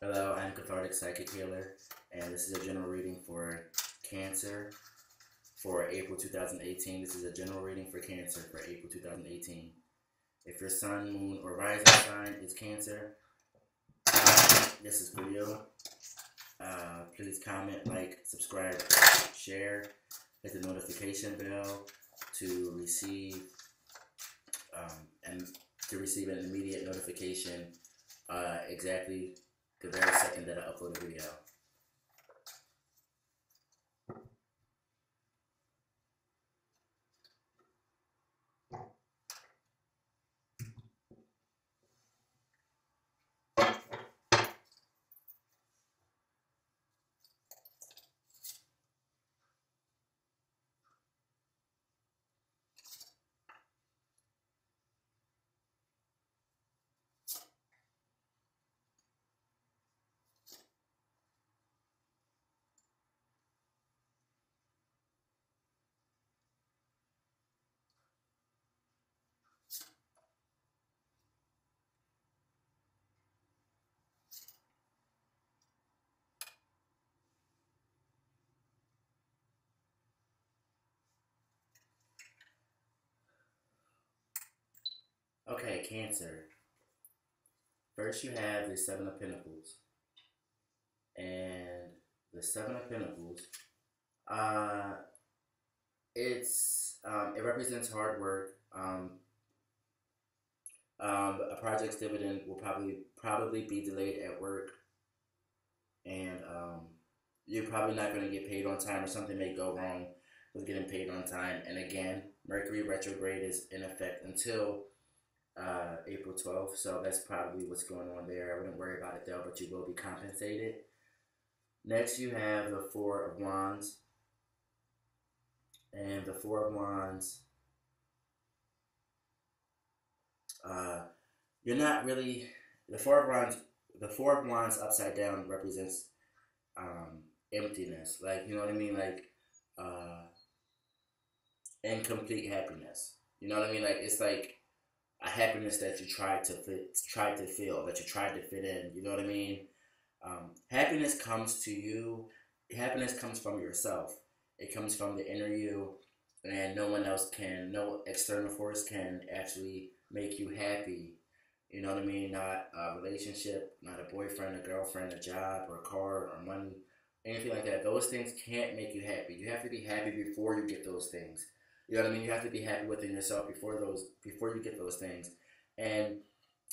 Hello, I'm Cathartic Psychic Healer, and this is a general reading for Cancer for April 2018. This is a general reading for Cancer for April 2018. If your sun, moon, or rising sign is Cancer, this is for you. Please comment, like, subscribe, share, hit the notification bell to receive an immediate notification exactly the very second that I upload a video. Okay, Cancer. First you have the Seven of Pentacles. And the Seven of Pentacles, it represents hard work. A project's dividend will probably be delayed at work, and you're probably not going to get paid on time, or something may go wrong with getting paid on time. And again, Mercury retrograde is in effect until April 12th, so that's probably what's going on there. I wouldn't worry about it though, but you will be compensated. Next, you have the Four of Wands, and the Four of Wands, you're not really, the Four of Wands upside down represents emptiness, like, you know what I mean, like incomplete happiness. You know what I mean? Like, it's like a happiness that you tried to feel, that you tried to fit in. You know what I mean? Happiness comes to you. Happiness comes from yourself. It comes from the inner you, and no external force can actually make you happy. You know what I mean? Not a relationship, not a boyfriend, a girlfriend, a job, or a car, or money, anything like that. Those things can't make you happy. You have to be happy before you get those things. You know what I mean? You have to be happy within yourself before you get those things. And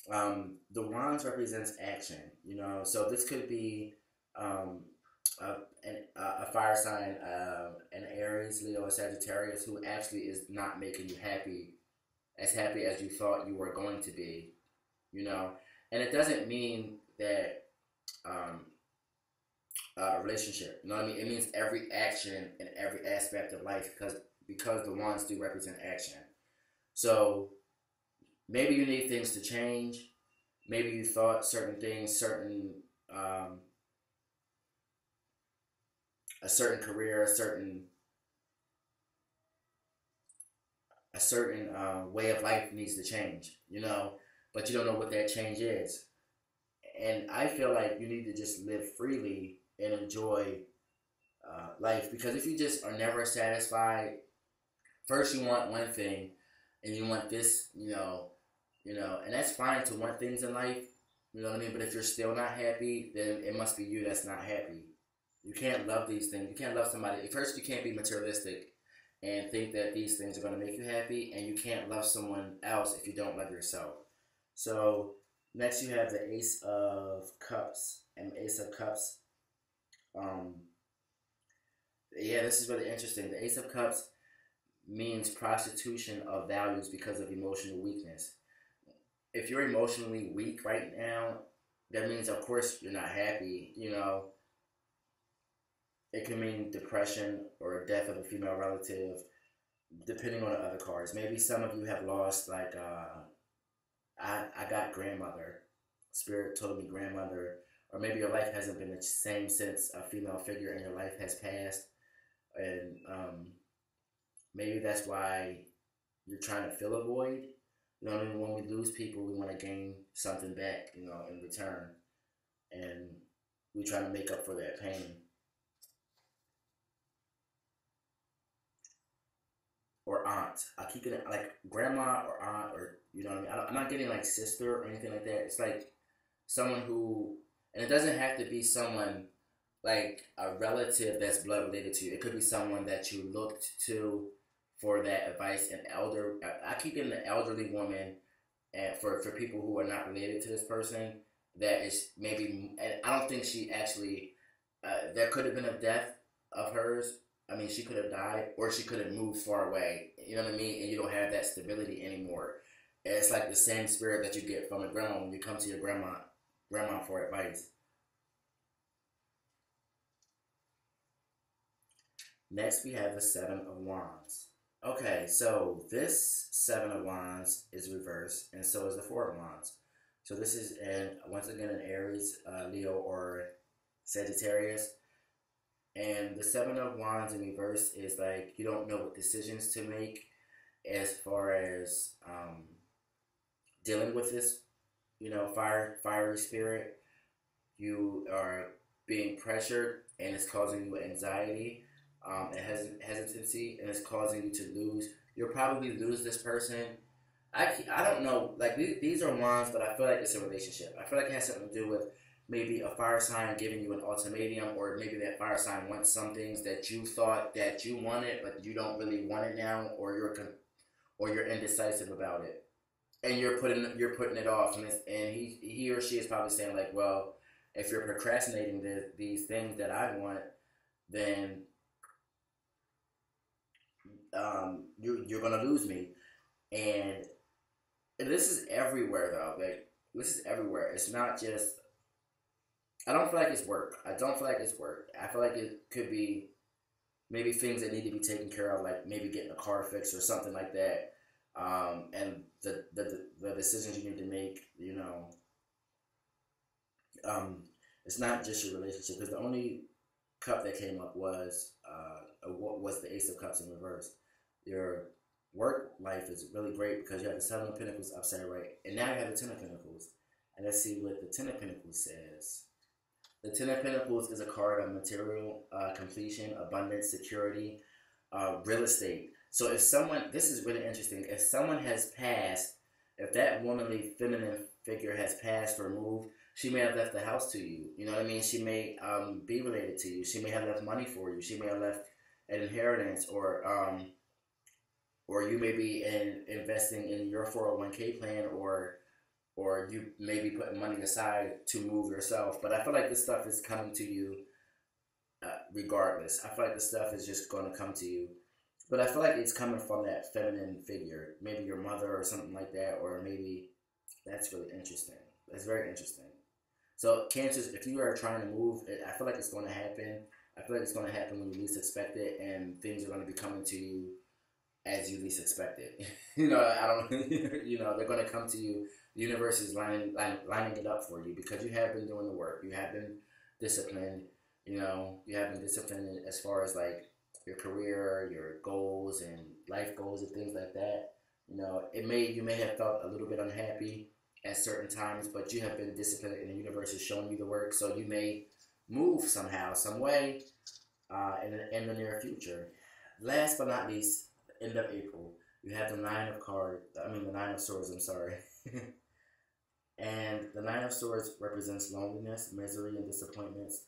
the wands represents action. You know, so this could be a fire sign, an Aries, Leo, or Sagittarius, who actually is not making you happy as you thought you were going to be. You know, and it doesn't mean that a relationship. You know what I mean? It means every action in every aspect of life, because the wands do represent action. So maybe you need things to change. Maybe you thought certain things, a certain career, a certain way of life needs to change. You know, but you don't know what that change is. And I feel like you need to just live freely and enjoy life, because if you just are never satisfied, first you want one thing, and you want this, and that's fine to want things in life, you know what I mean? But if you're still not happy, then it must be you that's not happy. You can't love these things. You can't love somebody. First, you can't be materialistic and think that these things are going to make you happy, and you can't love someone else if you don't love yourself. So next, you have the Ace of Cups, and Ace of Cups. Yeah, this is really interesting. The Ace of Cups means prostitution of values because of emotional weakness. If you're emotionally weak right now, that means, of course, you're not happy. You know, it can mean depression or death of a female relative, depending on the other cards. Maybe some of you have lost, like, I got grandmother. Spirit told me grandmother. Or maybe your life hasn't been the same since a female figure in your life has passed. And maybe that's why you're trying to fill a void. You know what I mean? When we lose people, we want to gain something back, in return. and we try to make up for that pain. Or aunt. I keep getting like grandma or aunt, or you know what I mean. I'm not getting like sister or anything like that. It's like someone who, and it doesn't have to be someone like a relative that's blood related to you. It could be someone that you looked to for that advice. An elder. I keep getting an elderly woman, and for people who are not related to this person, that is maybe. And I don't think she actually. There could have been a death of hers. I mean, she could have died, or she could have moved far away. You know what I mean? And you don't have that stability anymore. And it's like the same spirit that you get from a grandma when you come to your grandma for advice. Next, we have the Seven of Wands. Okay, so this Seven of Wands is reversed, and so is the Four of Wands. So this is, and once again, an Aries, Leo, or Sagittarius. And the Seven of Wands in reverse is like you don't know what decisions to make as far as dealing with this, fiery spirit. You are being pressured, and it's causing you anxiety, and hesitancy, and it's causing you to lose. You'll probably lose this person. I don't know. Like these are wands, but I feel like it's a relationship. I feel like it has something to do with maybe a fire sign giving you an ultimatum, or maybe that fire sign wants some things that you thought that you wanted, but you don't really want it now, or you're indecisive about it, and you're putting it off, and he or she is probably saying like, well, if you're procrastinating these things that I want, then you're gonna lose me, and this is everywhere though. Like this is everywhere. It's not just. I don't feel like it's work. I don't feel like it's work. I feel like it could be maybe things that need to be taken care of, like maybe getting a car fixed or something like that. And the decisions you need to make, it's not just your relationship. Because the only cup that came up was the Ace of Cups in reverse. Your work life is really great because you have the Seven of Pentacles upside right, and now you have the Ten of Pentacles. And let's see what the Ten of Pentacles says. The Ten of Pentacles is a card of material completion, abundance, security, real estate. So this is really interesting. If someone has passed, if that womanly feminine figure has passed or moved, she may have left the house to you. You know what I mean? She may be related to you. She may have left money for you. She may have left an inheritance, or you may be investing in your 401k plan, or you may be putting money aside to move yourself. But I feel like this stuff is coming to you regardless. I feel like this stuff is just going to come to you. But I feel like it's coming from that feminine figure. Maybe your mother or something like that. Or maybe that's really interesting. That's very interesting. So Cancers, if you are trying to move, I feel like it's going to happen. I feel like it's going to happen when you least expect it. And things are going to be coming to you as you least expect it. I don't, they're going to come to you. The universe is lining it up for you because you have been doing the work. You have been disciplined. You have been disciplined as far as like your career, your goals, and life goals and things like that. You may have felt a little bit unhappy at certain times, but you have been disciplined, and the universe is showing you the work. So you may move somehow, some way, in the near future. Last but not least, end of April, you have the Nine of Swords. I'm sorry. And the Nine of Swords represents loneliness, misery, and disappointments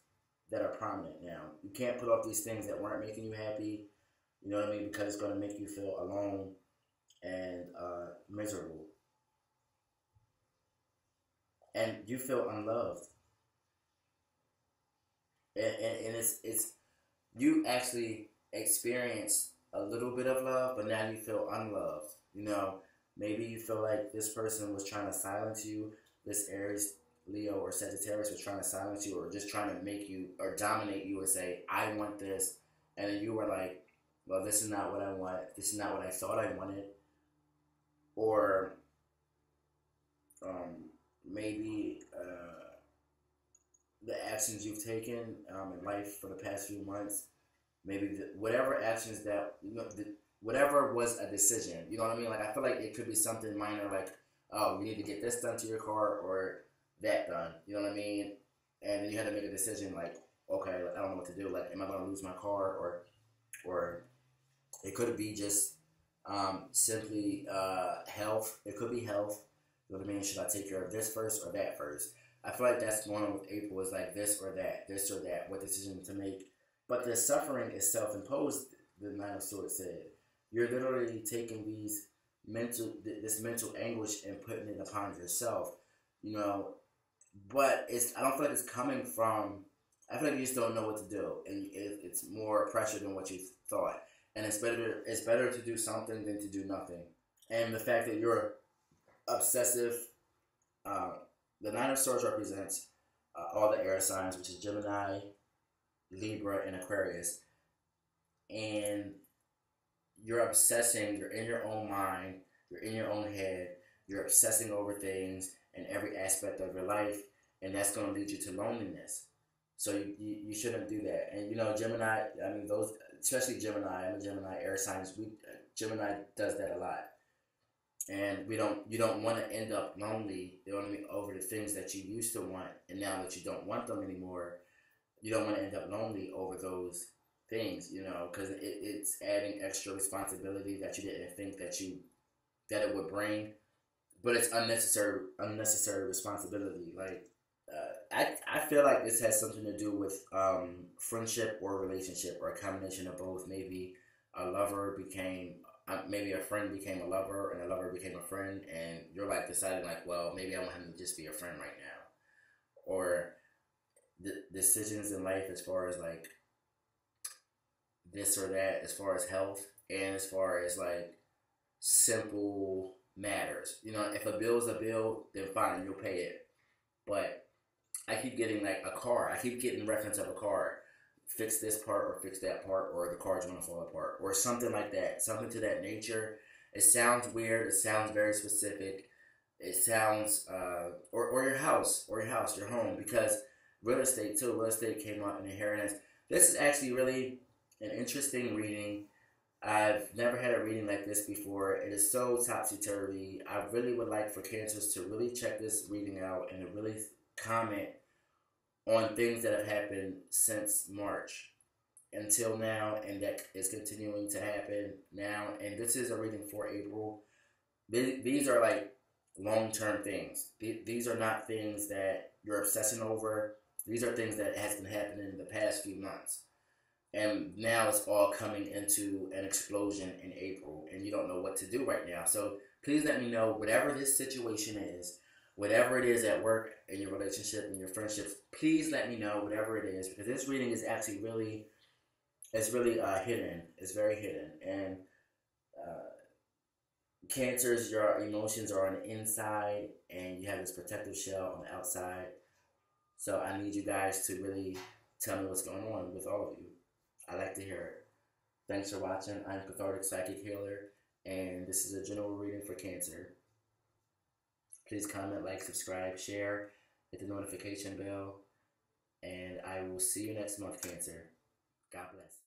that are prominent now. You can't put off these things that weren't making you happy, you know what I mean, because it's going to make you feel alone and miserable. And you feel unloved. And it's you actually experience a little bit of love, but now you feel unloved. Maybe you feel like this person was trying to silence you. This Aries, Leo, or Sagittarius was trying to silence you, or just trying to make you or dominate you and say, I want this. And then you were like, well, this is not what I want. This is not what I thought I wanted. Or maybe the actions you've taken in life for the past few months, maybe whatever actions that, whatever was a decision, you know what I mean? Like, I feel like it could be something minor, like, oh, you need to get this done to your car, or that done, you know what I mean? and then you had to make a decision like, okay, I don't know what to do. Like, am I going to lose my car, or it could be just simply health. It could be health. You know what I mean? Should I take care of this first or that first? I feel like that's going on with April, is like this or that, this or that, what decision to make. But the suffering is self-imposed, the Nine of Swords said. You're literally taking this mental anguish and putting it upon yourself, you know. But I don't feel like it's coming from. I feel like you just don't know what to do, and it's more pressure than what you thought. And it's better to do something than to do nothing. And the fact that you're obsessive, uh, the Nine of Swords represents all the air signs, which is Gemini, Libra, and Aquarius. And you're obsessing, you're in your own mind, you're in your own head, you're obsessing over things in every aspect of your life, and that's going to lead you to loneliness. So you shouldn't do that. And you know, Gemini, I mean, those, especially Gemini, I'm a Gemini air signs, Gemini does that a lot. And you don't want to end up lonely over the things that you used to want, and now that you don't want them anymore, you don't want to end up lonely over those things, you know, because it's adding extra responsibility that you didn't think that it would bring, but it's unnecessary responsibility. Like, I feel like this has something to do with friendship or relationship, or a combination of both. Maybe a lover became maybe a friend became a lover, and a lover became a friend, and you're like deciding like, well, maybe I want him to just be a friend right now, or the decisions in life as far as like this or that, as far as health, and as far as like simple matters. You know, if a bill's a bill, then fine, you'll pay it. But I keep getting like a car. I keep getting reference of a car. Fix this part or fix that part, or the car's gonna fall apart, or something like that. Something to that nature. It sounds weird. It sounds very specific. It sounds or your home, because real estate too. Real estate came up in inheritance. This is actually really an interesting reading. I've never had a reading like this before. It is so topsy-turvy. I really would like for Cancers to really check this reading out and to really comment on things that have happened since March until now, and that is continuing to happen now. And this is a reading for April. These are like long-term things. These are not things that you're obsessing over. These are things that has been happening in the past few months. And now it's all coming into an explosion in April, and you don't know what to do right now. So please let me know, whatever this situation is, whatever it is at work, in your relationship, in your friendships, please let me know, whatever it is, because this reading is actually really, it's really hidden. It's very hidden. And Cancers, your emotions are on the inside, and you have this protective shell on the outside. So I need you guys to really tell me what's going on with all of you. I like to hear it. Thanks for watching. I'm Cathartic Psychic Healer, and this is a general reading for Cancer. Please comment, like, subscribe, share, hit the notification bell, and I will see you next month, Cancer. God bless.